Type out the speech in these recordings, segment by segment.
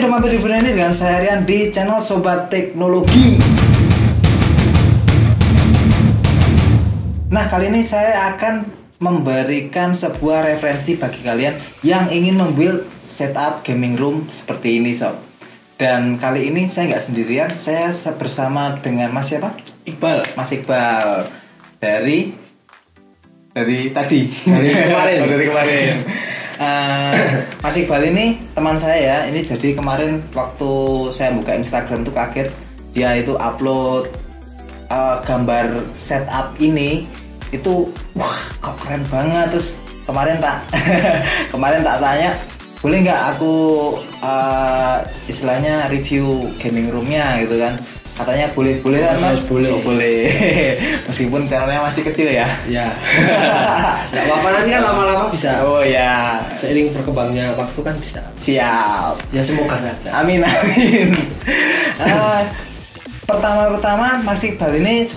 sudah mampir di video ini dengan saya Rian di channel Sobat Teknologi. Nah, kali ini saya akan memberikan sebuah referensi bagi kalian yang ingin membuild setup gaming room seperti ini, sob. Dan kali ini saya nggak sendirian, saya bersama dengan Mas siapa? Iqbal. Mas Iqbal dari tadi. Dari kemarin. Dari kemarin. Mas Iqbal ini teman saya ya. Ini jadi kemarin waktu saya buka Instagram tuh kaget, dia itu upload gambar setup ini itu, wah kok keren banget. Terus kemarin tak tanya, boleh nggak aku istilahnya review gaming roomnya gitu kan. Katanya boleh kan Mas? Boleh. Oh, boleh. Meskipun channelnya masih kecil ya. Ya. Nggak apa-apa, nanti kan lama-lama bisa. Oh ya. Seiring berkembangnya waktu kan bisa. Siap. Ya semoga saja. Amin. Pertama Mas Iqbal ini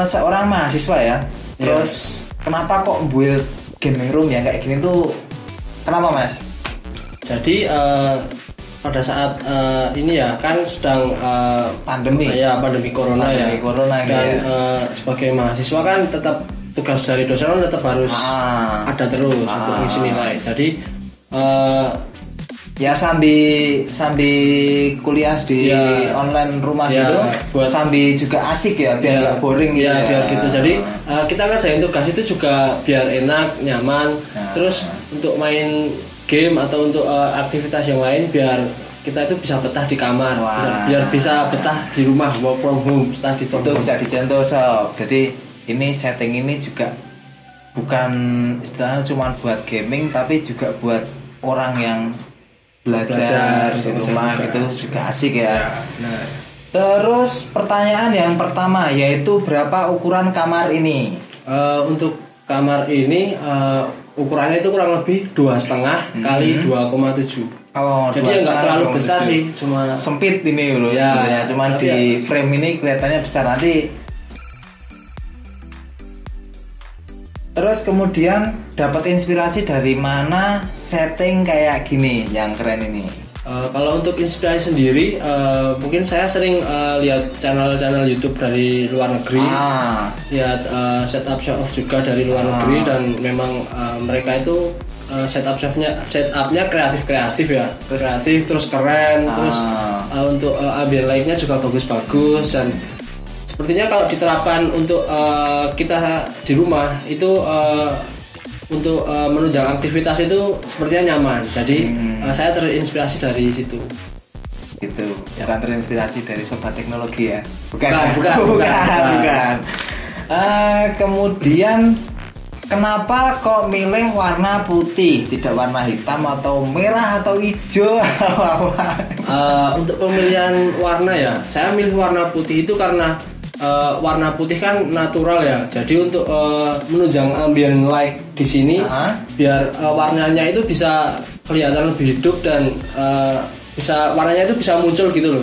seorang mahasiswa ya. Terus kenapa kok build gaming room yang kayak gini tuh? Kenapa Mas? Jadi pada saat ini ya kan sedang Pandemi. Ya pandemi corona. Corona Dan gitu ya. sebagai mahasiswa kan tetap tugas dari dosen kan tetap harus ada terus untuk ngisi nilai. Jadi ya sambil kuliah di online rumah gitu, sambil juga asik ya, biar nggak boring gitu. Ya biar gitu. Jadi kita kan selain tugas itu juga biar enak, nyaman. Terus untuk main game atau untuk aktivitas yang lain biar kita itu bisa betah di kamar, biar bisa betah di rumah, work from home, study from home. Itu bisa dicontoh sob. Jadi ini setting ini juga bukan istilahnya cuma buat gaming, tapi juga buat orang yang belajar di rumah gitu juga asik ya. Nah, terus pertanyaan yang pertama yaitu berapa ukuran kamar ini? Untuk kamar ini ukurannya itu kurang lebih 2,5 kali 2,7. Oh, jadi nggak terlalu besar sih, cuma sempit ini loh sebenarnya. Cuman di frame ini kelihatannya besar nanti. Terus kemudian dapat inspirasi dari mana setting kayak gini yang keren ini? Kalau untuk inspirasi sendiri, mungkin saya sering lihat channel-channel YouTube dari luar negeri, lihat setup show off juga dari luar negeri, dan memang mereka itu setupnya kreatif ya, kreatif terus keren, terus untuk ambient light-nya juga bagus-bagus, dan sepertinya kalau diterapkan untuk kita di rumah itu untuk menunjang aktivitas itu sepertinya nyaman. Jadi saya terinspirasi dari situ. Gitu. Bukan terinspirasi dari Sobat Teknologi ya? Bukan. Kemudian kenapa kok milih warna putih, tidak warna hitam atau merah atau hijau? Untuk pemilihan warna ya, saya milih warna putih itu karena warna putih kan natural ya. Jadi untuk menunjang ambient light di sini, biar warnanya itu bisa kelihatan lebih hidup dan warnanya itu bisa muncul gitu loh.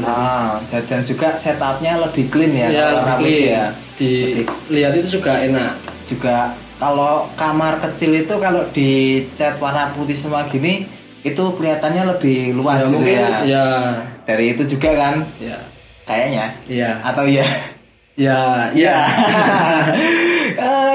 Dan juga setupnya lebih clean ya. Ya, lebih clean ya. Dilihat itu juga enak. Juga kalau kamar kecil itu kalau dicat warna putih semua gini, itu kelihatannya lebih luas ya, gitu mungkin, ya. Dari itu juga kan? Ya. Kayaknya. Iya. Atau ya? Ya.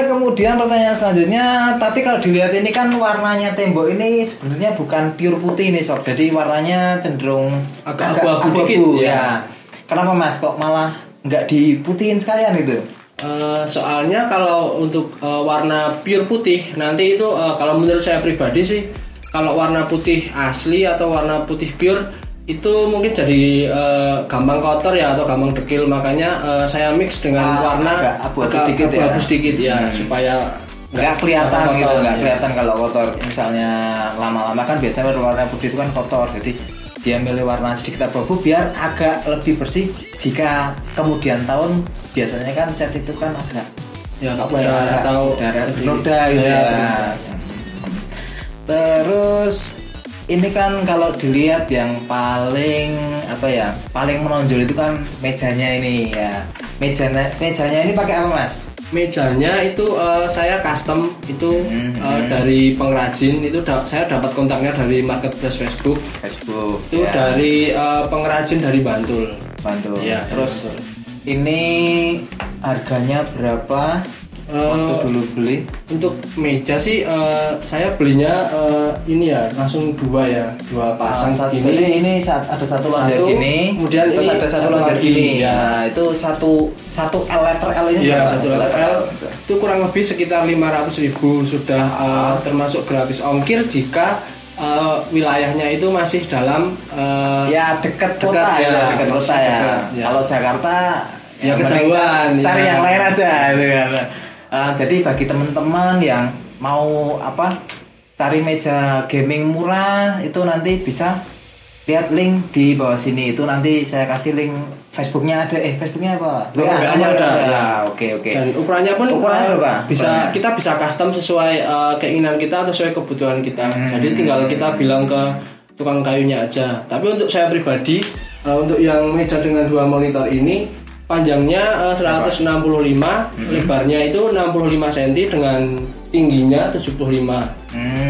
Kemudian pertanyaan selanjutnya, tapi kalau dilihat ini kan warnanya tembok ini sebenarnya bukan pure putih nih sob, jadi warnanya cenderung agak abu-abu dikit ya. Kenapa Mas kok malah nggak diputihin sekalian itu? Soalnya kalau untuk warna pure putih nanti itu kalau menurut saya pribadi sih, kalau warna putih asli atau warna putih pure itu mungkin jadi gampang kotor ya atau gampang dekil, makanya saya mix dengan warna abu-abu sedikit ya, supaya nggak kelihatan gitu, nggak kelihatan kalau kotor. Misalnya lama-lama kan biasanya warna putih itu kan kotor, jadi dia milih warna sedikit abu-abu biar agak lebih bersih. Jika kemudian tahun biasanya kan cat itu kan agak atau noda gitu ya. Terus ini kan kalau dilihat yang paling menonjol itu kan mejanya ini ya. Mejanya ini pakai apa Mas? Mejanya itu saya custom itu dari pengrajin itu saya dapat kontaknya dari marketplace Facebook. Itu ya. Dari pengrajin dari Bantul. Ya, terus Bantul. Ini harganya berapa? Waktu dulu beli untuk meja sih saya belinya ini ya langsung dua pasang gini. Ini ada satu lonjor gini, kemudian terus ada satu lonjor gini. Ya, itu satu letter L ini. Ya, satu letter L itu kurang lebih sekitar 500.000 sudah termasuk gratis ongkir jika wilayahnya itu masih dalam ya dekat kota ya. Kalau Jakarta ya kejauhan. Cari yang lain aja gitu kan. Jadi bagi teman-teman yang mau cari meja gaming murah itu nanti bisa lihat link di bawah sini, itu nanti saya kasih link Facebooknya ada Facebooknya apa? WA-nya ada. Ya, oke. Dan ukurannya pun berapa? Kita bisa custom sesuai keinginan kita atau sesuai kebutuhan kita. Jadi tinggal kita bilang ke tukang kayunya aja. Tapi untuk saya pribadi untuk yang meja dengan 2 monitor ini panjangnya 165, lebarnya itu 65 cm dengan tingginya 75.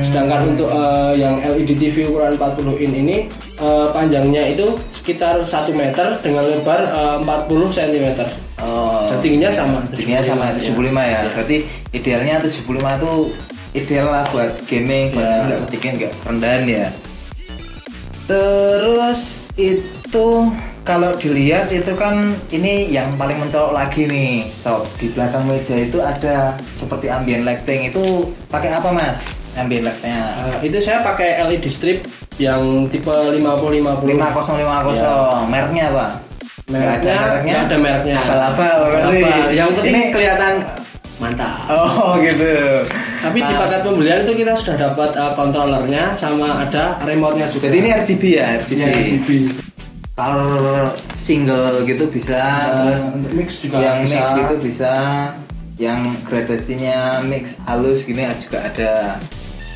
Sedangkan untuk yang LED TV ukuran 40 in ini panjangnya itu sekitar 1 meter dengan lebar 40 cm. Dan tingginya sama. Tingginya sama 75 ya. Berarti idealnya 75 itu ideal lah buat gaming, buat enggak rendahan ya. Terus itu kalau dilihat itu kan ini yang paling mencolok lagi nih sob, di belakang meja itu ada seperti ambient lighting, itu pakai apa Mas ambient lightingnya? Itu saya pakai LED strip yang tipe 5050. Ya. Mereknya apa? Mereknya ada mereknya. Abal-abal berarti. Yang penting ini kelihatan mantap. Oh gitu. Tapi di paket pembelian itu kita sudah dapat controllernya sama ada remote-nya juga. Jadi ini RGB ya? RGB. Kalau single gitu bisa, terus mix juga yang bisa. Mix gitu bisa, yang gradasinya mix halus gini juga ada.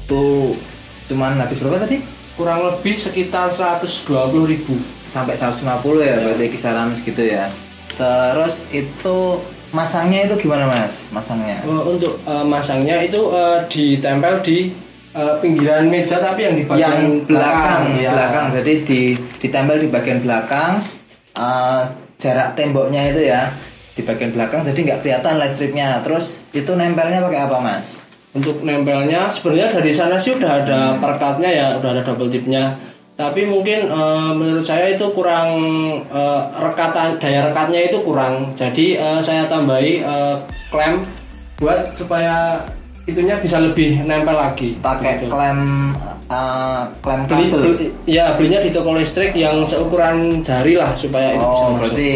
Tuh cuman habis berapa tadi? Kurang lebih sekitar 120.000 sampai 150 ya, berarti kisaran segitu ya. Terus itu masangnya itu gimana Mas? Masangnya? Untuk masangnya itu ditempel di pinggiran meja tapi yang di bagian belakang. Jadi ditempel di bagian belakang, jarak temboknya itu ya di bagian belakang, jadi nggak kelihatan light stripnya. Terus itu nempelnya pakai apa Mas? Untuk nempelnya sebenarnya dari sana sih udah ada perekatnya ya, udah ada double tipnya. Tapi mungkin menurut saya itu kurang daya rekatnya itu kurang. Jadi saya tambahi klem buat supaya itunya bisa lebih nempel lagi. Pakai gitu. klem kabel. Belinya di toko listrik yang seukuran jari lah supaya itu bisa masuk. Berarti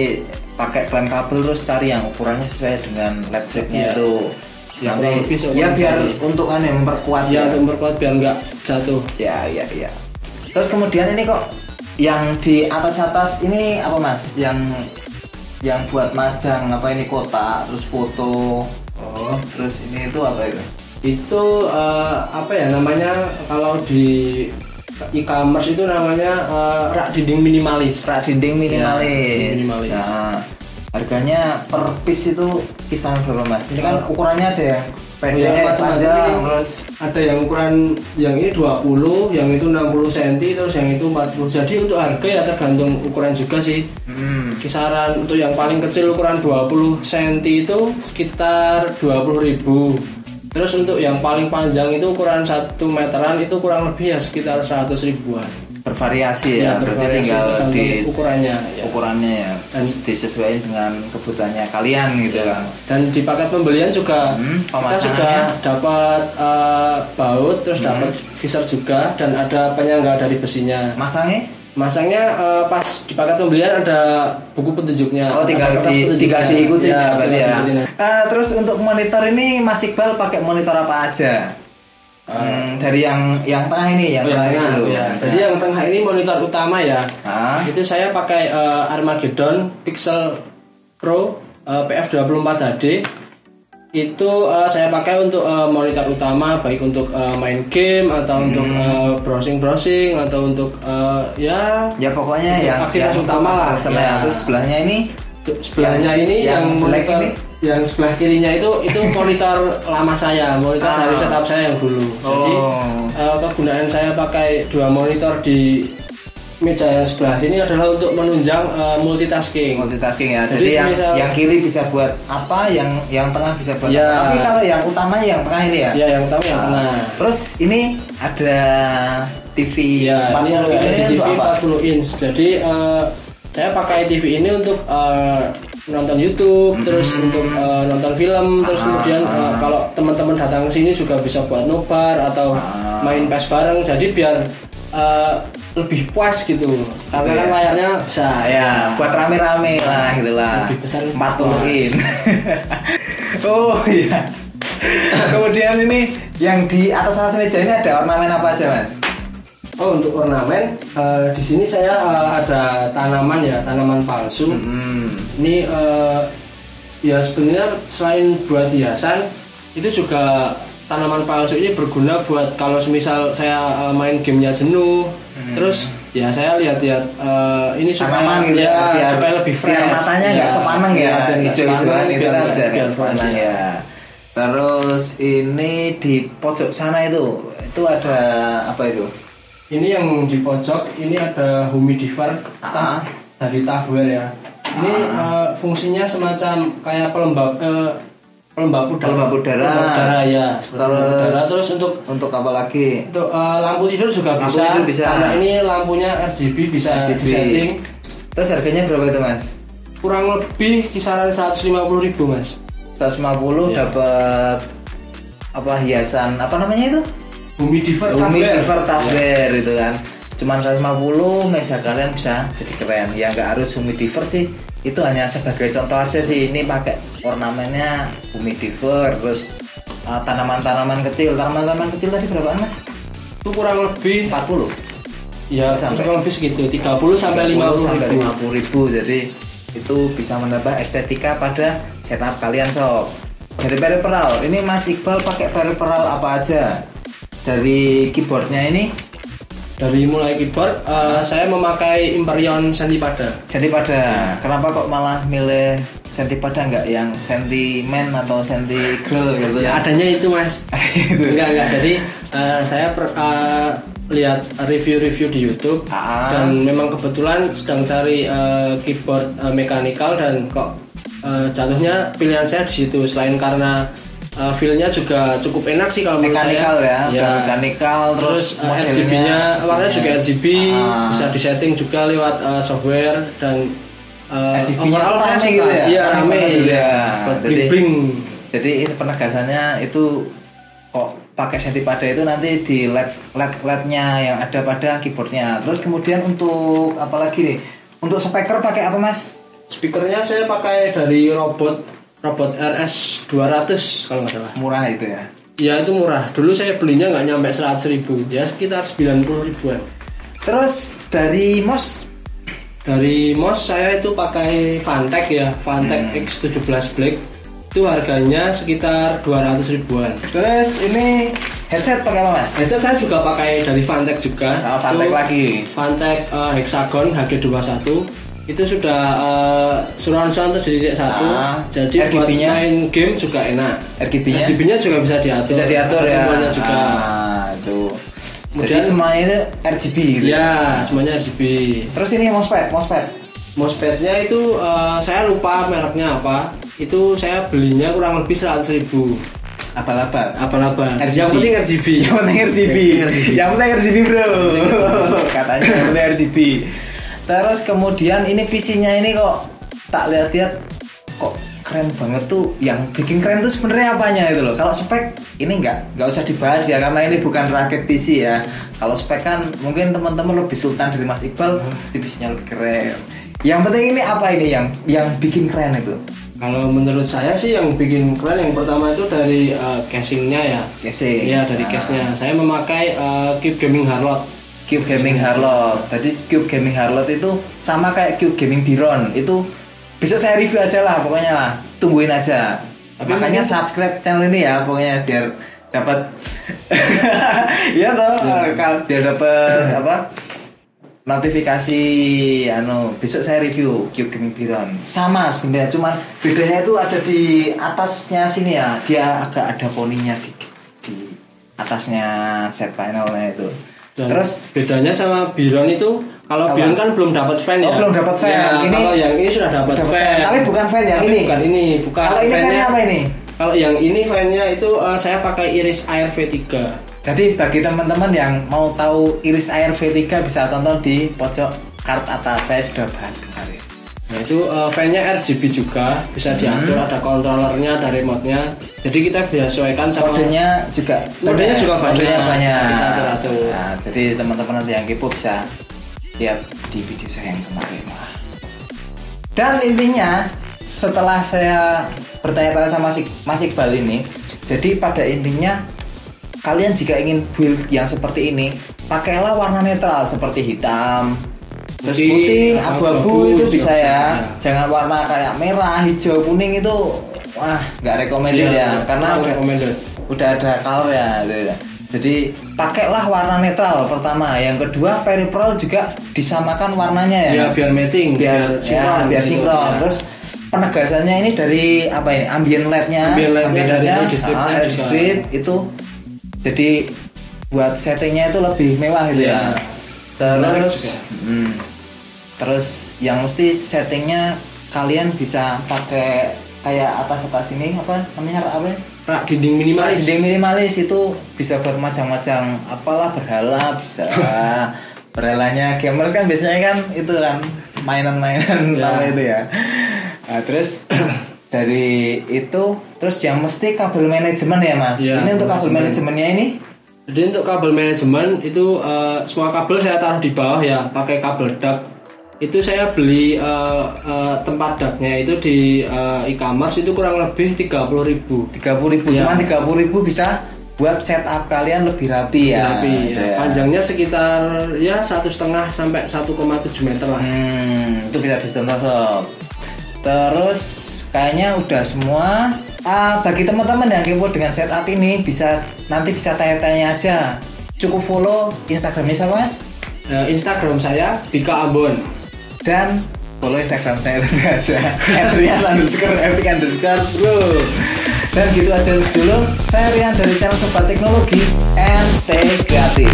pakai klem kabel terus cari yang ukurannya sesuai dengan LED stripnya itu. Nanti ya biar untuk memperkuat. Ya, untuk memperkuat biar nggak jatuh. Ya. Terus kemudian ini kok yang di atas ini apa Mas? Yang buat majang apa ini, kotak terus foto. Terus ini itu apa itu? Itu apa ya namanya, kalau di e-commerce itu namanya rak dinding minimalis. Minimalis. Nah, harganya per piece itu kisaran berapa Mas? Ini kan ukurannya ada yang pendek, panjang, terus ada yang ukuran yang ini 20, yang itu 60 cm, terus yang itu 40. Jadi untuk harga ya tergantung ukuran juga sih. Kisaran untuk yang paling kecil ukuran 20 cm itu sekitar 20.000. Terus untuk yang paling panjang itu ukuran 1 meteran itu kurang lebih ya sekitar 100 ribuan. Bervariasi ya, berarti tinggal di ukurannya ya, disesuaikan dengan kebutuhannya kalian gitu kan. Dan di paket pembelian juga kita sudah dapat baut, terus dapat visor juga, dan ada penyangga dari besinya. Masangnya pas di paket pembelian ada buku petunjuknya. Tinggal diikuti ya berarti ya. Terus untuk monitor ini Mas Iqbal pakai monitor apa aja? Dari yang tengah ini, tengah dulu. Jadi yang tengah ini monitor utama ya. Itu saya pakai Armageddon Pixel Pro PF24 HD. Itu saya pakai untuk monitor utama, baik untuk main game atau untuk browsing atau untuk ya pokoknya yang aktivitas utama lah. Terus sebelahnya ini yang jelek monitor, ini yang sebelah kirinya itu monitor lama saya, monitor dari setup saya yang dulu. Jadi kegunaan saya pakai 2 monitor di meja yang sebelah sini adalah untuk menunjang multitasking ya. Jadi yang kiri bisa buat apa, yang tengah bisa buat apa. Tapi kalau yang utamanya yang tengah ini ya. Ya, yang utama yang tengah. Terus ini ada TV ya, 40 ini TV 40 inch. Jadi saya pakai TV ini untuk nonton YouTube, terus untuk nonton film, terus kemudian kalau teman-teman datang ke sini juga bisa buat nobar atau main PES bareng. Jadi biar lebih puas gitu, karena kan layarnya besar ya, buat rame-rame lah gitulah. Lebih besar 40 in. Oh iya. Kemudian ini yang di atas meja ini ada ornamen apa aja, Mas? Oh, untuk ornamen di sini saya ada tanaman palsu. Ini ya sebenarnya selain buat hiasan, itu juga tanaman palsu ini berguna buat kalau misal saya main gamenya jenuh, terus ya saya lihat-lihat ini supaya gitu ya, supaya lebih fresh. Biar matanya nggak sepaneng ya, hijau-hijauan itu kan biar sepaneng ya. Terus ini di pojok sana itu ada apa itu? Ini yang di pojok ini ada humidifier dari Tavware ya. Ini fungsinya semacam kayak pelembab udara ya, terus untuk apa lagi? Untuk lampu tidur juga bisa. Karena ini lampunya RGB bisa disetting. Terus harganya berapa itu, Mas? Kurang lebih kisaran 150.000, Mas. 150 ya. Dapat apa hiasan apa namanya itu? Humidifier Tavware itu kan. Cuman 150 meja kalian bisa jadi keren. Ya nggak harus humidifier sih. Itu hanya sebagai contoh aja sih. Ini pakai ornamennya humidifier, terus tanaman-tanaman kecil tadi berapaan, Mas? Itu kurang lebih 40. Ya, kurang lebih segitu, 30 sampai 50 ribu. Jadi itu bisa menambah estetika pada setup kalian sob. Dari peripheral, ini Mas Iqbal pakai peripheral apa aja? Dari keyboardnya ini? Dari mulai keyboard, saya memakai Imperion Sentipada. Kenapa kok malah milih Sentipada, nggak yang Sentimen atau Sentigirl gitu? Ya adanya itu, Mas. Enggak. Jadi saya lihat review di YouTube dan memang kebetulan sedang cari keyboard mechanical dan kok jatuhnya pilihan saya di situ. Selain karena feel-nya juga cukup enak sih kalau menurut saya. Mechanical, terus RGB-nya warnanya juga RGB, bisa disetting juga lewat software dan RGB-nya rame gitu ya. Iya, rame. Jadi ini penegasannya itu kok pakai Sentipada itu nanti di LED-nya yang ada pada keyboardnya. Terus kemudian untuk apa lagi nih? Untuk speaker pakai apa, Mas? Speakernya saya pakai dari Robot RS 200 kalau nggak salah. Murah itu ya? Ya itu murah. Dulu saya belinya nggak nyampe 100.000, ya sekitar 90.000-an. Terus dari mouse? Dari mouse saya itu pakai Fantech ya, Fantech X17 Black. Itu harganya sekitar 200.000-an. Terus ini headset pakai apa, Mas? Headset saya juga pakai dari Fantech juga. Fantech lagi. Fantech Hexagon HG21. Itu sudah surround sound 7.1. Jadi buat main game juga enak. RGB-nya juga bisa diatur. Ya. Juga. Tuh. Jadi semuanya itu RGB gitu. Ya, semuanya RGB. Terus ini mousepad-nya itu saya lupa mereknya apa. Itu saya belinya kurang lebih 100.000. Abal-abal. Yang penting RGB. Yang penting RGB, bro. Katanya yang penting RGB. Terus kemudian ini PC-nya ini kok tak lihat-lihat kok keren banget tuh. Yang bikin keren tuh sebenarnya apanya itu loh. Kalau spek ini nggak usah dibahas ya, karena ini bukan rakit PC ya. Kalau spek kan mungkin teman-teman lebih sultan dari Mas Iqbal, PC-nya lebih keren. Yang penting ini apa ini yang bikin keren itu? Kalau menurut saya sih yang bikin keren yang pertama itu dari casingnya ya. Ya dari case-nya. Saya memakai Cube Gaming Harlock. Tadi Cube Gaming Harlock itu sama kayak Cube Gaming Biron. Itu besok saya review aja lah, pokoknya lah. Tungguin aja. Tapi makanya subscribe channel ini ya, pokoknya biar dapat ya toh, biar dapat apa? notifikasi besok saya review Cube Gaming Biron. Sama sebenarnya, cuman bedanya itu ada di atasnya sini ya. Dia agak ada poninya di atasnya set panelnya itu. Dan terus bedanya sama Biron itu, kalau Biron kan belum dapat fan ya. Belum dapat fan. Ya, ini kalau yang ini sudah dapat fan. Tapi bukan fan yang ini. Bukan. Kalau ini fan apa ini? Kalau yang ini fan-nya itu saya pakai Iris Air V3. Jadi bagi teman-teman yang mau tahu Iris Air V3 bisa tonton di pojok card atas, saya sudah bahas kemarin. Nah itu fan-nya RGB juga, bisa diatur, ada kontrolernya, ada remote-nya. Jadi kita bisa sesuaikan sama modenya juga banyak. Atur. Jadi teman-teman nanti yang kepo bisa lihat di video saya yang kemarin. Dan intinya setelah saya bertanya-tanya sama Mas Iqbal ini, jadi pada intinya kalian jika ingin build yang seperti ini, pakailah warna netral seperti hitam, terus putih, abu-abu itu bisa ya. Jangan warna kayak merah, hijau, kuning itu nggak recommended ya, karena udah ada color ya. Jadi pakailah warna netral pertama. Yang kedua, peripheral juga disamakan warnanya ya. Biar matching, biar sinkron. Terus penegasannya ini dari apa ini? Ambient LED-nya. Dari LED strip itu. Jadi buat settingnya itu lebih mewah gitu ya. Terus yang mesti settingnya kalian bisa pakai kayak atas ini apa namanya rak dinding minimalis. Dinding minimalis itu bisa buat macam-macam apalah, berhala bisa. Berhalanya gamers kan biasanya kan itu kan mainan-mainan itu ya. Nah, terus dari itu terus yang mesti kabel manajemen ya Mas. Ini untuk kabel manajemennya ini. Jadi untuk kabel manajemen itu semua kabel saya taruh di bawah ya, pakai kabel duct. Itu saya beli tempat ductnya itu di e-commerce itu kurang lebih 30.000. 30.000 ya. Cuman 30.000 bisa buat setup kalian lebih rapi ya. Panjangnya sekitar ya 1,5 sampai 1,7 meter lah. Itu bisa disentuh. Terus kayaknya udah semua. Bagi teman-teman yang kepo dengan setup ini nanti bisa tanya-tanya aja. Cukup follow Instagramnya siapa Mas? Instagram saya Bika Ambon. Dan follow Instagram saya tentu aja @rian_bro. Dan gitu aja dulu. Saya Rian dari channel Sobat Teknologi and stay kreatif.